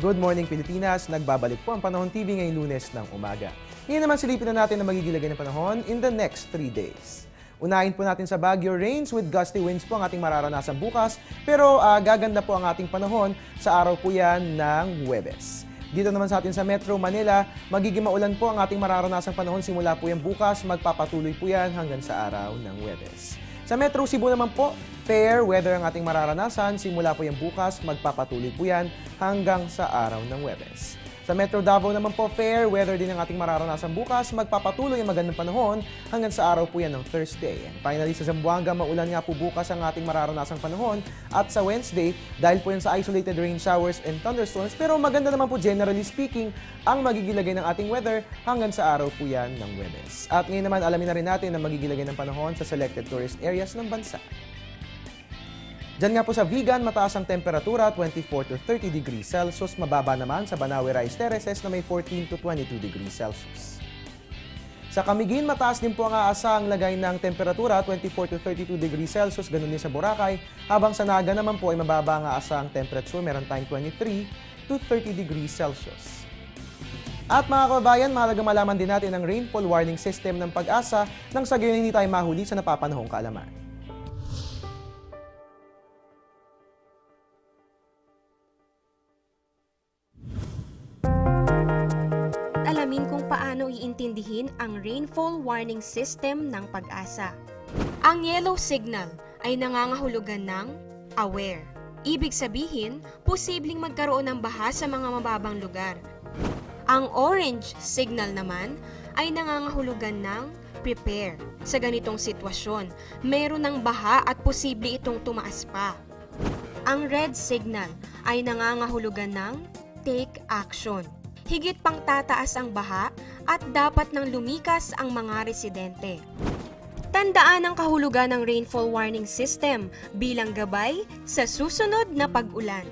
Good Morning Pilipinas, nagbabalik po ang Panahon TV ngayong Lunes ng umaga. Ngayon naman silipin na natin ang magigilagay ng panahon in the next 3 days. Unahin po natin sa Baguio, rains with gusty winds po ang ating mararanasan bukas, pero gaganda po ang ating panahon sa araw po yan ng Huwebes. Dito naman sa atin sa Metro Manila, magiging maulan po ang ating mararanasang panahon simula po yan bukas, magpapatuloy po yan hanggang sa araw ng Huwebes. Sa Metro Cebu naman po, fair weather ang ating mararanasan. Simula po yan bukas, magpapatuloy po yan hanggang sa araw ng Huwebes. Sa Metro Davao naman po, fair weather din ang ating mararanasan bukas. Magpapatuloy ang magandang panahon hanggang sa araw po yan ng Thursday. And finally, sa Zamboanga, maulan nga po bukas ang ating mararanasang panahon. At sa Wednesday, dahil po yan sa isolated rain showers and thunderstorms, pero maganda naman po generally speaking ang magigilagay ng ating weather hanggang sa araw po yan ng Huwebes. At ngayon naman, alamin na rin natin ang magigilagay ng panahon sa selected tourist areas ng bansa. Diyan nga po sa Vigan, mataas ang temperatura, 24 to 30 degrees Celsius. Mababa naman sa Banawe Rice Terraces na may 14 to 22 degrees Celsius. Sa Camiguin, mataas din po ang aasahang lagay ng temperatura, 24 to 32 degrees Celsius. Ganun din sa Boracay. Habang sa Naga naman po ay mababa ang aasahang temperature, meron tayong 23 to 30 degrees Celsius. At mga kababayan, mahalagang malaman din natin ang rainfall warning system ng Pag-asa nang sa gayon hindi tayo mahuli sa napapanahong kaalaman. Alamin kung paano iintindihin ang rainfall warning system ng Pag-asa. Ang yellow signal ay nangangahulugan ng aware. Ibig sabihin, posibleng magkaroon ng baha sa mga mababang lugar. Ang orange signal naman ay nangangahulugan ng prepare. Sa ganitong sitwasyon, meron ng baha at posible itong tumaas pa. Ang red signal ay nangangahulugan ng take action. Higit pang tataas ang baha at dapat nang lumikas ang mga residente. Tandaan ang kahulugan ng rainfall warning system bilang gabay sa susunod na pag-ulan.